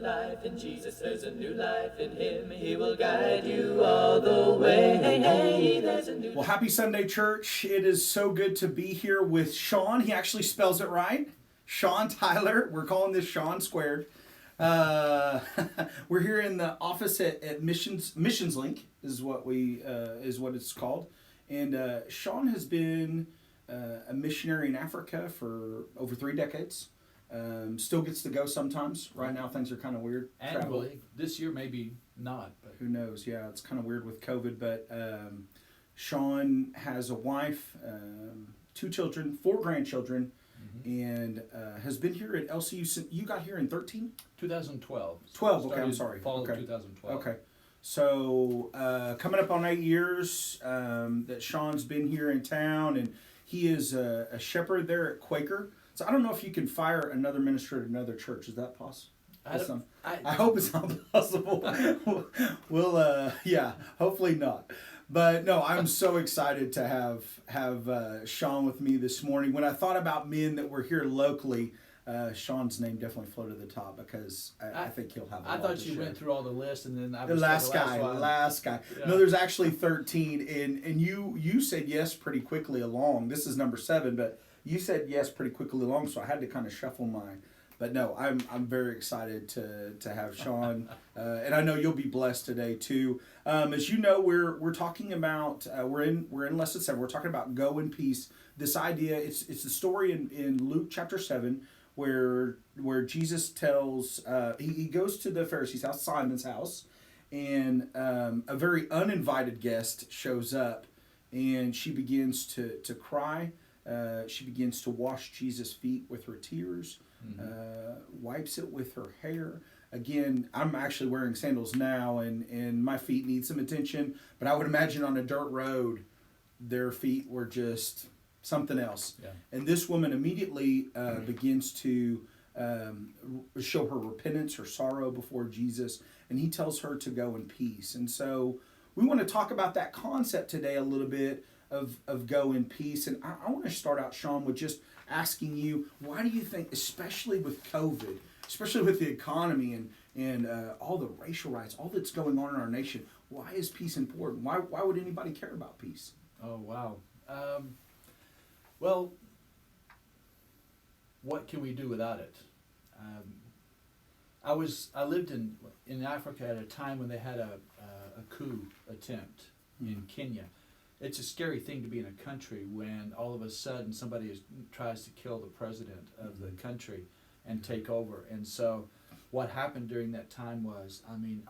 life in Jesus, there's a new life in Him. He will guide you all the way. Hey, hey, there's a new. Well, happy Sunday, church. It is so good to be here with Sean. He actually spells it right. Sean Tyler. We're calling this Sean Squared. We're here in the office at Missions Link is what it's called. And Sean has been a missionary in Africa for over 3 decades. Still gets to go sometimes. Right now things are kind of weird. Annually. This year maybe not. But who knows? Yeah, it's kind of weird with COVID. But Sean has a wife, 2 children, 4 grandchildren, and has been here at LCU since you got here in 13? 2012. 12, okay, I'm sorry. Fall okay. of 2012. Okay. So coming up on 8 years that Sean's been here in town, and he is a shepherd there at Quaker. So I don't know if you can fire another minister at another church. Is that possible? I hope it's not possible. We'll hopefully not. But no, I'm so excited to have Sean with me this morning. When I thought about men that were here locally, Sean's name definitely floated to the top because I think he'll have a lot I thought to you share. went through all the list and then I The was last guy. Yeah. No, there's actually 13, and you said yes pretty quickly along. This is number 7, but you said yes pretty quickly along, so I had to kind of shuffle mine. But no, I'm very excited to have Sean, and I know you'll be blessed today too. As you know, we're talking about we're in lesson 7. We're talking about go in peace. This idea, it's the story in Luke chapter 7 where Jesus tells he goes to the Pharisees' house, Simon's house, and a very uninvited guest shows up, and she begins to cry. She begins to wash Jesus' feet with her tears. Wipes it with her hair. Again, I'm actually wearing sandals now, and my feet need some attention, but I would imagine on a dirt road, their feet were just something else. Yeah. And this woman immediately begins to show her repentance, her sorrow before Jesus, and he tells her to go in peace. And so we want to talk about that concept today a little bit of go in peace. And I want to start out, Sean, with just asking you, why do you think, especially with COVID, especially with the economy and all the racial riots, all that's going on in our nation, why is peace important? Why would anybody care about peace? Oh, wow. Well, what can we do without it? I lived in Africa at a time when they had a coup attempt in Kenya. It's a scary thing to be in a country when all of a sudden somebody tries to kill the president of the country and take over. And so what happened during that time was,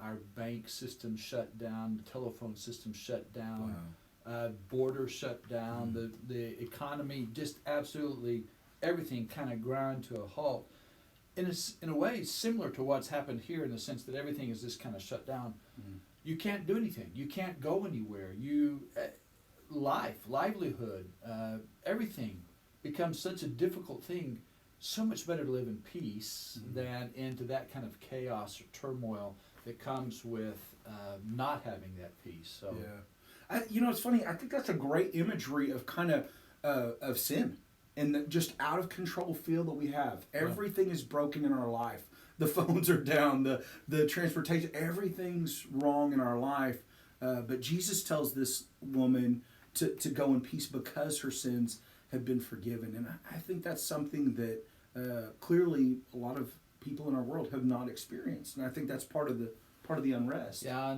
our bank system shut down, the telephone system shut down, border shut down, the economy, just absolutely everything kind of ground to a halt. In a way, similar to what's happened here in the sense that everything is just kind of shut down. You can't do anything. You can't go anywhere. Livelihood, everything becomes such a difficult thing. So much better to live in peace than into that kind of chaos or turmoil that comes with not having that peace. So, yeah, it's funny. I think that's a great imagery of kind of sin and the just out of control feel that we have. Everything is broken in our life. The phones are down. The transportation. Everything's wrong in our life. But Jesus tells this woman to go in peace because her sins have been forgiven. And I think that's something that clearly a lot of people in our world have not experienced. And I think that's part of the unrest. Yeah,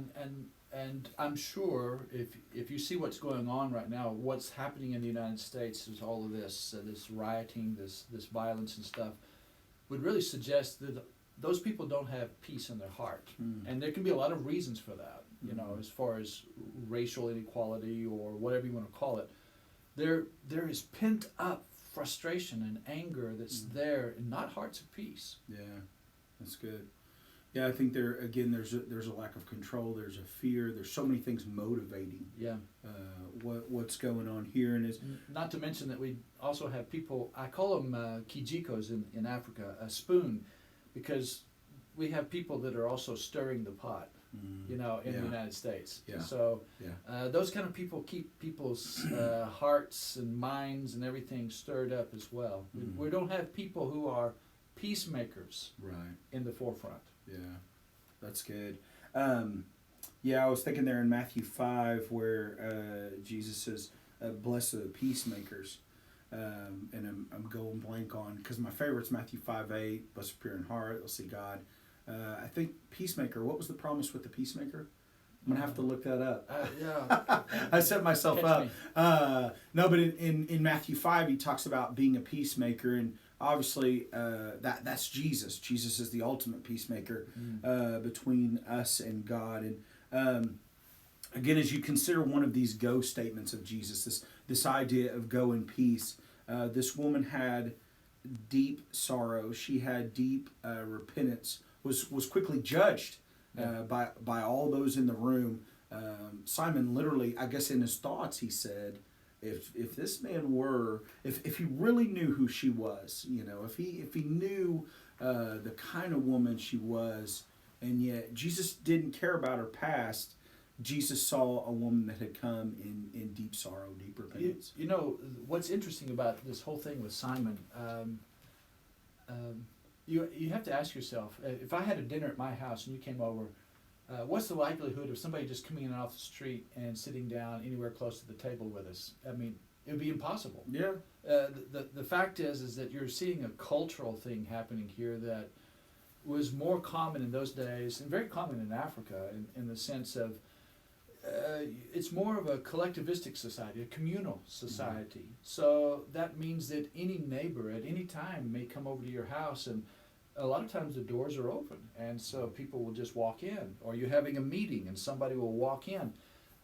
and I'm sure if you see what's going on right now, what's happening in the United States is all of this rioting, this violence and stuff, would really suggest that those people don't have peace in their heart. And there can be a lot of reasons for that. As far as racial inequality or whatever you want to call it, there is pent up frustration and anger that's there, and not hearts of peace. Yeah, that's good. Yeah, I think there's a lack of control. There's a fear. There's so many things motivating. Yeah. What's going on here, and not to mention that we also have people. I call them kijikos in Africa, a spoon, because we have people that are also stirring the pot. In the United States. Yeah. So those kind of people keep people's hearts and minds and everything stirred up as well. We don't have people who are peacemakers Right. in the forefront. Yeah, that's good. Yeah, I was thinking there in Matthew 5 where Jesus says, blessed are the peacemakers. And I'm going blank on, because my favorite's Matthew 5:8, blessed are pure in heart, they'll see God. I think peacemaker, what was the promise with the peacemaker? I'm going to have to look that up. Yeah. I set myself Catch up. me. No, but in Matthew 5, he talks about being a peacemaker, and obviously that's Jesus. Jesus is the ultimate peacemaker between us and God. And again, as you consider one of these go statements of Jesus, this idea of go in peace, this woman had deep sorrow. She had deep repentance. Was quickly judged by all those in the room. Simon literally, I guess in his thoughts, he said, if this man were, if he really knew who she was, if he knew the kind of woman she was, and yet Jesus didn't care about her past. Jesus saw a woman that had come in deep sorrow, deep repentance. You know, what's interesting about this whole thing with Simon, you have to ask yourself, if I had a dinner at my house and you came over, what's the likelihood of somebody just coming in off the street and sitting down anywhere close to the table with us? I mean, it would be impossible. Yeah. The fact is that you're seeing a cultural thing happening here that was more common in those days and very common in Africa in the sense of it's more of a collectivistic society, a communal society. So that means that any neighbor at any time may come over to your house, and a lot of times the doors are open, and so people will just walk in. Or you're having a meeting and somebody will walk in.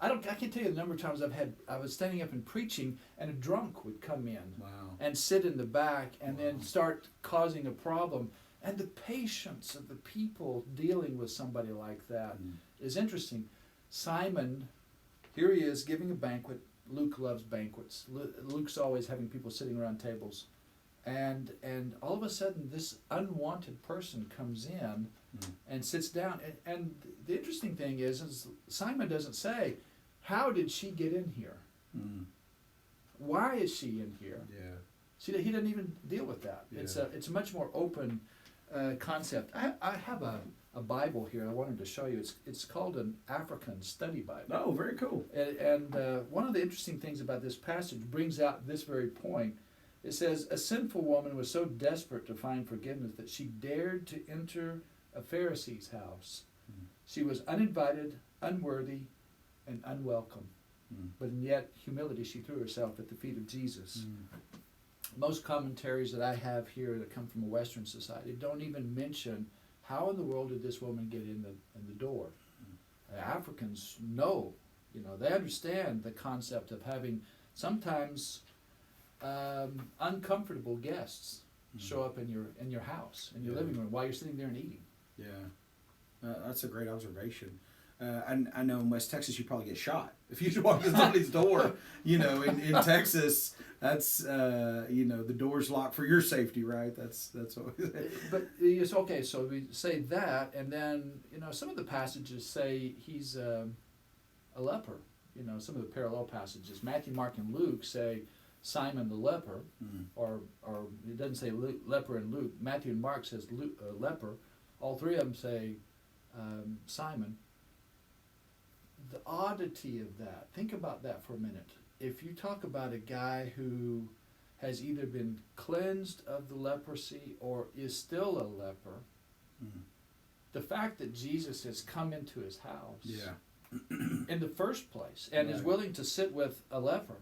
I can't tell you the number of times I was standing up and preaching, and a drunk would come in and sit in the back and then start causing a problem. And the patience of the people dealing with somebody like that is interesting. Simon, here he is giving a banquet. Luke loves banquets. Luke's always having people sitting around tables. And all of a sudden, this unwanted person comes in and sits down. And the interesting thing is Simon doesn't say, how did she get in here? Why is she in here? Yeah. See, he doesn't even deal with that. Yeah. It's a much more open concept. I have a Bible here I wanted to show you. It's called an African Study Bible. Oh, very cool. And one of the interesting things about this passage brings out this very point. It says, a sinful woman was so desperate to find forgiveness that she dared to enter a Pharisee's house. She was uninvited, unworthy, and unwelcome. But in yet humility she threw herself at the feet of Jesus. Most commentaries that I have here that come from a Western society don't even mention how in the world did this woman get in the door. Africans know, they understand the concept of having sometimes uncomfortable guests show up in your house, in your living room, while you're sitting there and eating. Yeah, that's a great observation. I know in West Texas you probably get shot if you walk in somebody's door. In Texas, that's the door's locked for your safety, right? That's what. But it's okay. So we say that, and then some of the passages say he's a leper. Some of the parallel passages, Matthew, Mark, and Luke say Simon the leper, or it doesn't say leper in Luke. Matthew and Mark says leper. All three of them say Simon. The oddity of that, think about that for a minute. If you talk about a guy who has either been cleansed of the leprosy or is still a leper, the fact that Jesus has come into his house in the first place and is willing to sit with a leper,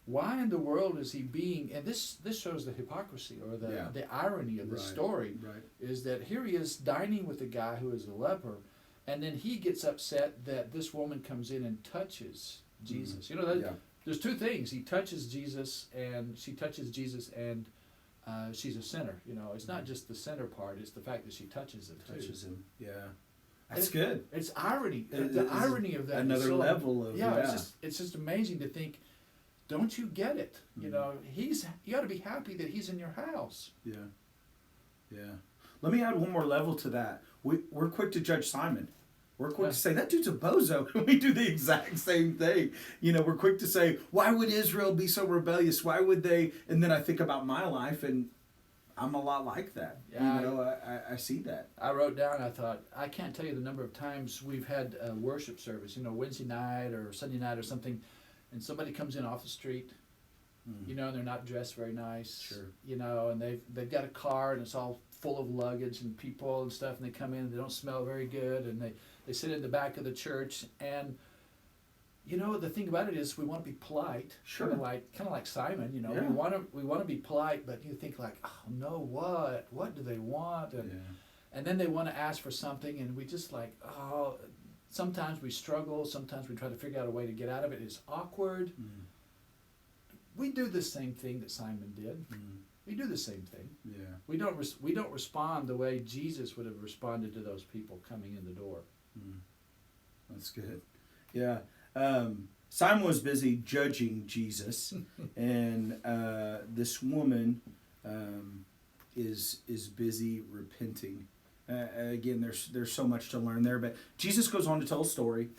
why in the world is he being, and this shows the hypocrisy or the irony of the story, is that here he is dining with a guy who is a leper, and then he gets upset that this woman comes in and touches Jesus. There's two things. He touches Jesus, and she touches Jesus, and she's a sinner. It's not just the sinner part; it's the fact that she touches him too. Touches him. Yeah, that's good. It's irony. The irony of that. Another level of It's just amazing to think. Don't you get it? You ought to be happy that he's in your house. Yeah. Let me add one more level to that. We're quick to judge Simon. We're quick to say, that dude's a bozo. We do the exact same thing. We're quick to say, why would Israel be so rebellious? Why would they? And then I think about my life, and I'm a lot like that. Yeah, You know, I see that. I wrote down, I thought, I can't tell you the number of times we've had a worship service, Wednesday night or Sunday night or something, and somebody comes in off the street, and they're not dressed very nice. Sure. And they've got a car and it's all full of luggage and people and stuff, and they come in and they don't smell very good, and they sit in the back of the church, and the thing about it is we want to be polite. Sure. Kind of like Simon, Yeah. we want to be polite, but you think like, oh no, what do they want? And then they want to ask for something, and we just like, oh, sometimes we struggle, sometimes we try to figure out a way to get out of it. It's awkward. We do the same thing that Simon did. We do the same thing. Yeah. We don't respond the way Jesus would have responded to those people coming in the door. That's good. Yeah. Simon was busy judging Jesus, and this woman is busy repenting. Again, there's so much to learn there, but Jesus goes on to tell a story.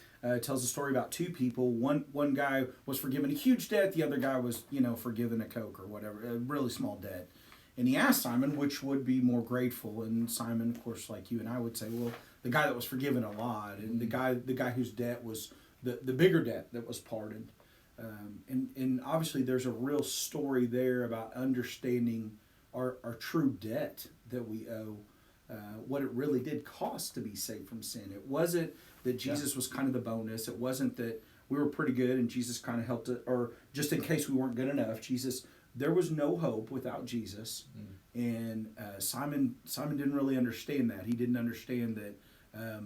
Tells a story about two people. One guy was forgiven a huge debt. The other guy was, forgiven a Coke or whatever, a really small debt. And he asked Simon which would be more grateful. And Simon, of course, like you and I would say, well, the guy that was forgiven a lot, and the guy whose debt was the bigger debt that was pardoned. And obviously there's a real story there about understanding our true debt that we owe. What it really did cost to be saved from sin. It wasn't that Jesus was kind of the bonus. It wasn't that we were pretty good and Jesus kind of helped it, or just in case we weren't good enough. There was no hope without Jesus. And Simon didn't really understand that. He didn't understand that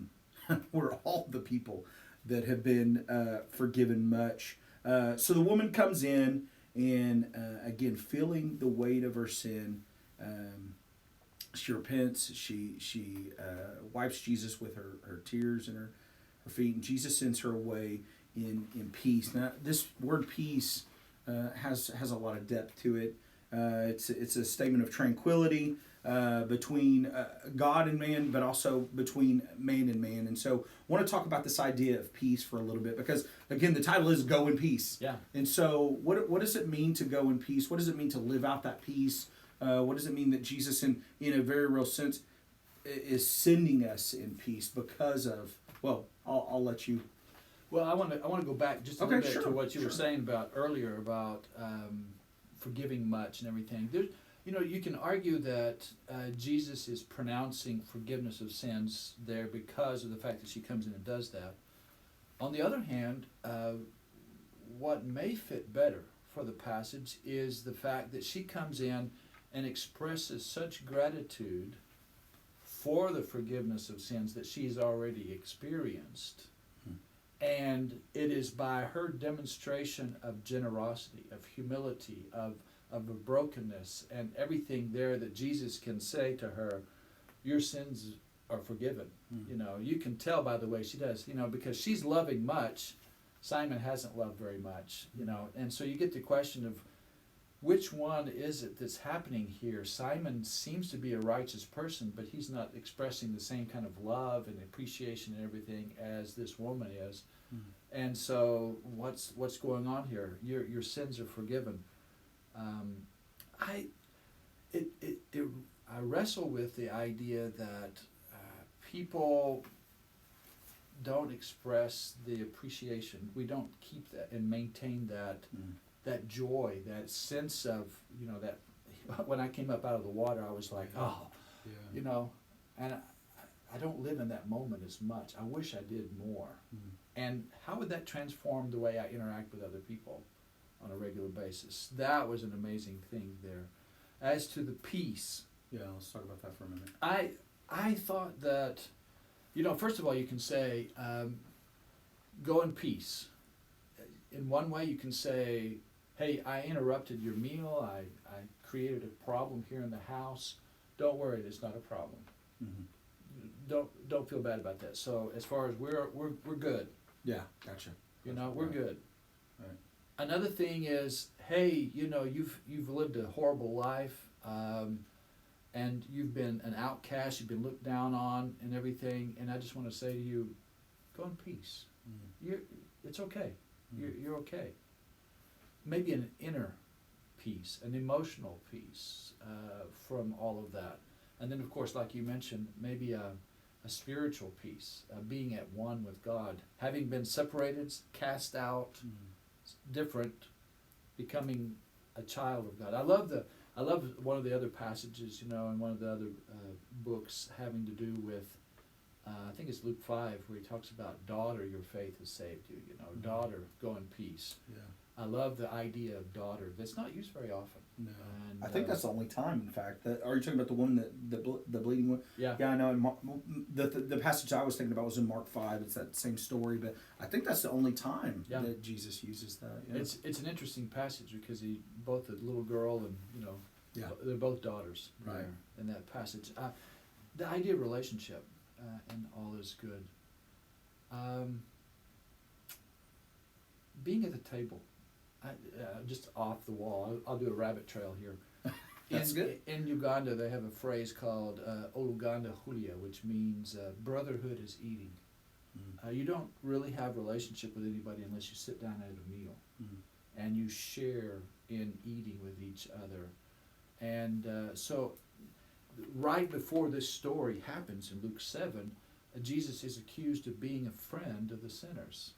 we're all the people that have been forgiven much. So the woman comes in and, again, feeling the weight of her sin, she repents. She wipes Jesus with her tears and her feet, and Jesus sends her away in peace. Now, this word peace has a lot of depth to it. It's a statement of tranquility between God and man, but also between man and man. And so I want to talk about this idea of peace for a little bit, because again, the title is Go in Peace. Yeah. And so what does it mean to go in peace? What does it mean to live out that peace? What does it mean that Jesus, in a very real sense, is sending us in peace because of? Well, I'll let you. Well, I want to go back just a Okay, little bit sure, to what you were sure. saying about earlier about forgiving much and everything. You can argue that Jesus is pronouncing forgiveness of sins there because of the fact that she comes in and does that. On the other hand, what may fit better for the passage is the fact that she comes in and expresses such gratitude for the forgiveness of sins that she's already experienced. And it is by her demonstration of generosity, of humility, of a brokenness, and everything there that Jesus can say to her, your sins are forgiven. You can tell by the way she does, because she's loving much. Simon hasn't loved very much, and so you get the question of, which one is it that's happening here? Simon seems to be a righteous person, but he's not expressing the same kind of love and appreciation and everything as this woman is. And so what's going on here? Your sins are forgiven. I wrestle with the idea that people don't express the appreciation. We don't keep that and maintain that joy, that sense of, that when I came up out of the water, I was like, and I don't live in that moment as much. I wish I did more. And how would that transform the way I interact with other people on a regular basis? That was an amazing thing there. As to the peace. Yeah, let's talk about that for a minute. I thought that, first of all, you can say, go in peace. In one way, you can say, hey, I interrupted your meal. I created a problem here in the house. Don't worry, it's not a problem. Don't feel bad about that. So as far as we're good. Yeah, gotcha. We're good. Right. Another thing is, hey, you've lived a horrible life, and you've been an outcast. You've been looked down on and everything. And I just want to say to you, go in peace. It's okay. You're okay. Maybe an inner peace, an emotional peace from all of that. And then, of course, like you mentioned, maybe a spiritual peace, being at one with God, having been separated, cast out, different, becoming a child of God. I love one of the other passages, in one of the other books having to do with, I think it's Luke 5, where he talks about, daughter, your faith has saved you. Daughter, go in peace. Yeah. I love the idea of daughter. That's not used very often. No. And, I think that's the only time, in fact. Are you talking about the one the bleeding one? Yeah. Yeah, I know. In the passage I was thinking about was in Mark 5. It's that same story, but I think that's the only time that Jesus uses that. Yeah. It's an interesting passage because both the little girl and they're both daughters Right. in that passage. The idea of relationship and all is good. Being at the table, just off the wall. I'll do a rabbit trail here. That's good. In Uganda, they have a phrase called Oluganda Hulia, which means brotherhood is eating. You don't really have a relationship with anybody unless you sit down at a meal and you share in eating with each other. And so right before this story happens in Luke 7, Jesus is accused of being a friend of the sinners.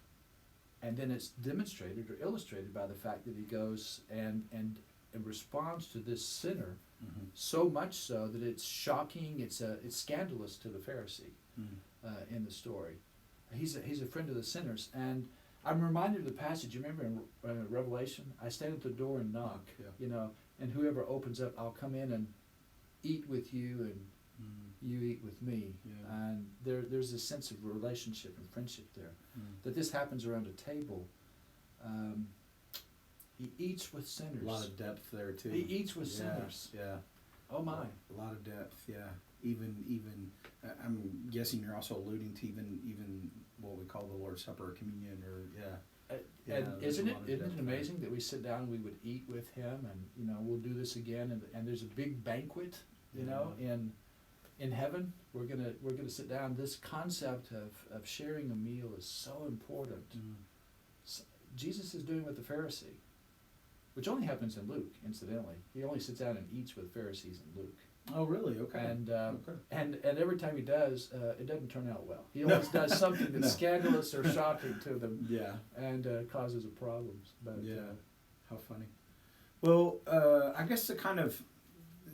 And then it's demonstrated or illustrated by the fact that he goes and responds to this sinner so much so that it's shocking, it's scandalous to the Pharisee in the story. He's a friend of the sinners. And I'm reminded of the passage, you remember in Revelation, I stand at the door and knock, and whoever opens up, I'll come in and eat with you and you eat with me. Yeah. And there's a sense of relationship and friendship there. That this happens around a table. He eats with sinners. A lot of depth there too. He eats with sinners. Yeah. Oh my. A lot of depth. Yeah. Even I'm guessing you're also alluding to even what we call the Lord's Supper or communion or And there's isn't a it lot of isn't depth it amazing that we sit down and we would eat with him and we'll do this again and there's a big banquet in heaven. We're gonna sit down. This concept of sharing a meal is so important. Jesus is doing with the Pharisee, which only happens in Luke, incidentally. He only sits down and eats with Pharisees in Luke. Oh, really? Okay. And every time he does, it doesn't turn out well. He always does something that's scandalous or shocking to them. Yeah. And causes problems. But how funny. Well, I guess to kind of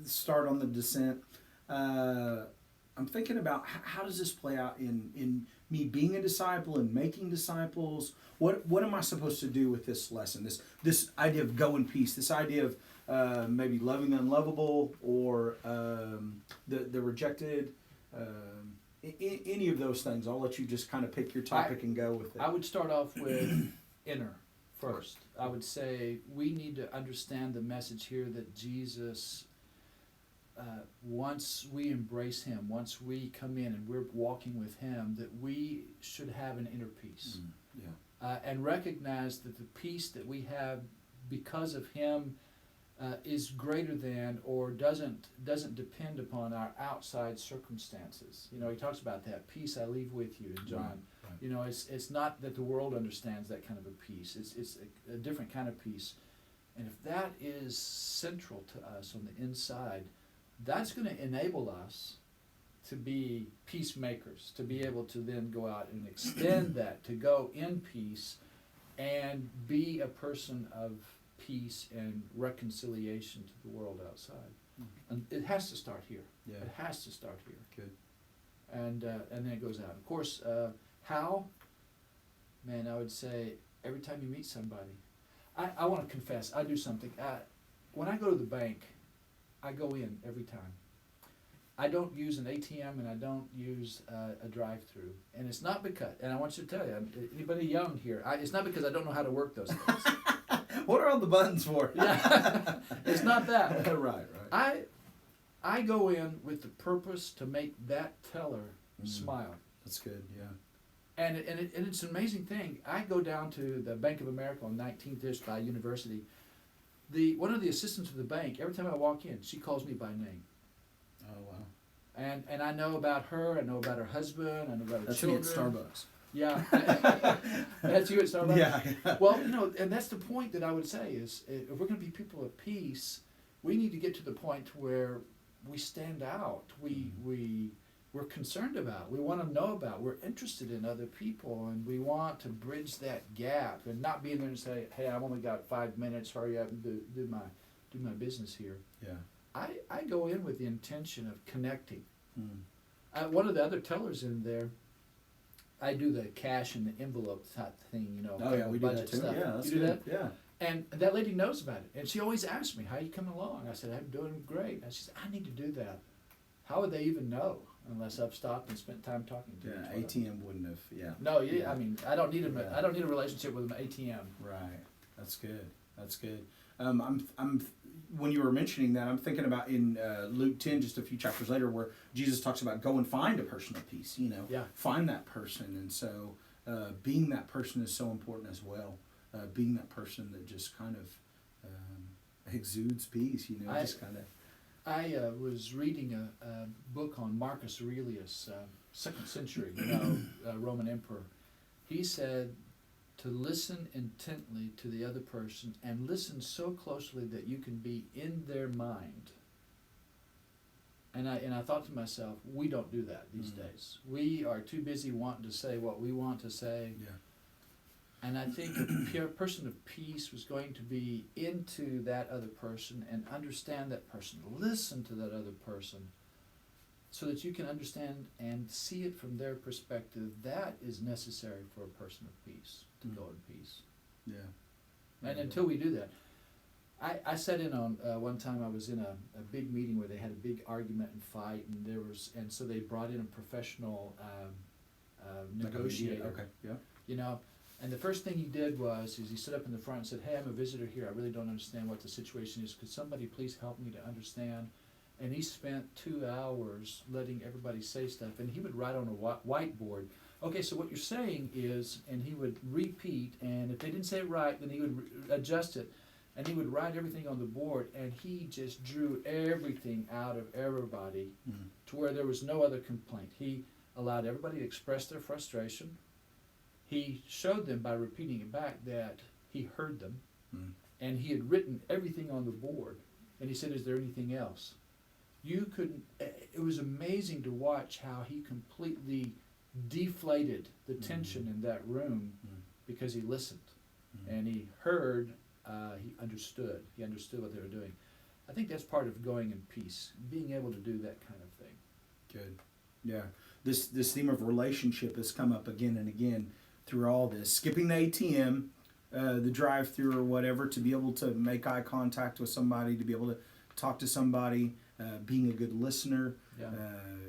start on the descent, I'm thinking about how does this play out in me being a disciple and making disciples? What am I supposed to do with this lesson? This idea of go in peace, this idea of maybe loving the unlovable or the rejected, any of those things. I'll let you just kind of pick your topic and go with it. I would start off with inner first. I would say we need to understand the message here that Jesus, once we embrace him, once we come in and we're walking with him, that we should have an inner peace. And recognize that the peace that we have because of him is greater than or doesn't depend upon our outside circumstances. He talks about that peace I leave with you in John. Right. It's not that the world understands that kind of a peace. It's a different kind of peace. And if that is central to us on the inside, that's going to enable us to be peacemakers, to be able to then go out and extend that, to go in peace and be a person of peace and reconciliation to the world outside. And it has to start here. Yeah. It has to start here. Good. And then it goes out. Of course, how? Man, I would say every time you meet somebody, I want to confess, I do something. When I go to the bank, I go in every time. I don't use an ATM and I don't use a drive-through. And it's not because, and I want you to tell you, anybody young here, it's not because I don't know how to work those things. What are all the buttons for? Yeah. It's not that. Right. I go in with the purpose to make that teller smile. That's good, yeah. And it's an amazing thing. I go down to the Bank of America on 19th by University. One of the assistants of the bank, every time I walk in, she calls me by name. Oh, wow. And I know about her, I know about her husband, I know about her That's children. me at Starbucks. Yeah. That's you at Starbucks? Yeah. Well, and that's the point that I would say is if we're going to be people of peace, we need to get to the point where we stand out. We're concerned about. We want to know about. We're interested in other people, and we want to bridge that gap and not be in there and say, "Hey, I've only got 5 minutes. Hurry up and do my business here." Yeah. I go in with the intention of connecting. Mm. One of the other tellers in there, I do the cash in the envelope type thing, Oh yeah, we do that budget too. stuff. Yeah, that's You do good. that? Yeah. And that lady knows about it, and she always asks me, "How you coming along?" I said, "I'm doing great." And she said, "I need to do that." How would they even know unless I've stopped and spent time talking to Yeah. each other? ATM wouldn't have. Yeah. No, Yeah. I mean, I don't need Yeah. I don't need a relationship with an ATM. Right. That's good. That's good. I'm when you were mentioning that, I'm thinking about in Luke 10, just a few chapters later, where Jesus talks about go and find a person of peace. Yeah. Find that person, and so being that person is so important as well. Being that person that just kind of exudes peace. Just kind of. I was reading a book on Marcus Aurelius, 2nd century, Roman emperor. He said to listen intently to the other person and listen so closely that you can be in their mind. And I thought to myself, we don't do that these days. We are too busy wanting to say what we want to say. Yeah. And I think a person of peace was going to be into that other person and understand that person, listen to that other person, so that you can understand and see it from their perspective. That is necessary for a person of peace, to go in peace. Yeah. And until we do that, I sat in on one time. I was in a big meeting where they had a big argument and fight, and so they brought in a professional Like a negotiator. mediator. Okay. Yeah. And the first thing he did was he stood up in the front and said, "Hey, I'm a visitor here. I really don't understand what the situation is. Could somebody please help me to understand?" And he spent 2 hours letting everybody say stuff, and he would write on a whiteboard, "Okay, so what you're saying is," and he would repeat, and if they didn't say it right, then he would adjust it, and he would write everything on the board, and he just drew everything out of everybody to where there was no other complaint. He allowed everybody to express their frustration. He showed them by repeating it back that he heard them, and he had written everything on the board. And he said, "Is there anything else?" It was amazing to watch how he completely deflated the tension in that room because he listened and he heard, he understood what they were doing. I think that's part of going in peace, being able to do that kind of thing. Good. Yeah. This theme of relationship has come up again and again through all this. Skipping the ATM, the drive-through or whatever, to be able to make eye contact with somebody, to be able to talk to somebody, being a good listener,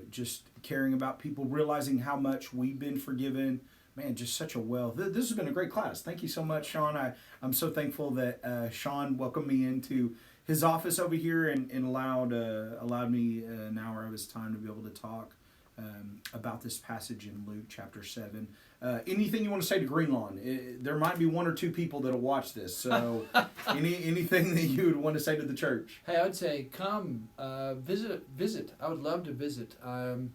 just caring about people, realizing how much we've been forgiven. Man, just such a wealth. This has been a great class. Thank you so much, Sean. I'm so thankful that Sean welcomed me into his office over here and allowed me an hour of his time to be able to talk about this passage in Luke chapter 7. Anything you want to say to Greenlawn? There might be 1 or 2 people that'll watch this. So anything that you would want to say to the church? Hey, I would say come, visit. I would love to visit. I'm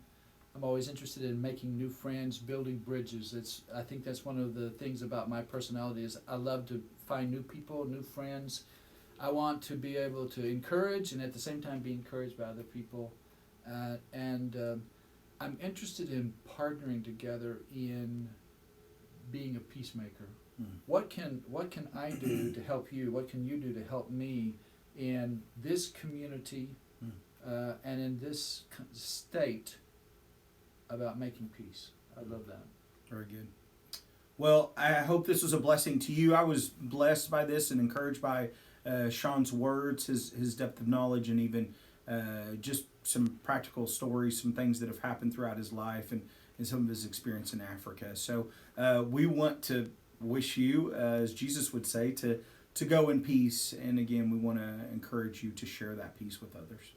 always interested in making new friends, building bridges. I think that's one of the things about my personality is I love to find new people, new friends. I want to be able to encourage and at the same time be encouraged by other people. I'm interested in partnering together in being a peacemaker. What can I do to help you? What can you do to help me in this community and in this state about making peace? I love that. Very good. Well, I hope this was a blessing to you. I was blessed by this and encouraged by Sean's words, his depth of knowledge, and even just some practical stories, some things that have happened throughout his life and some of his experience in Africa. So we want to wish you, as Jesus would say, to go in peace. And again, we want to encourage you to share that peace with others.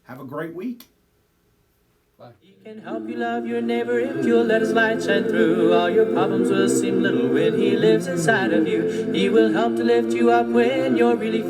Have a great week. Bye. He can help you love your neighbor if you'll let his light shine through. All your problems will seem little when he lives inside of you. He will help to lift you up when you're really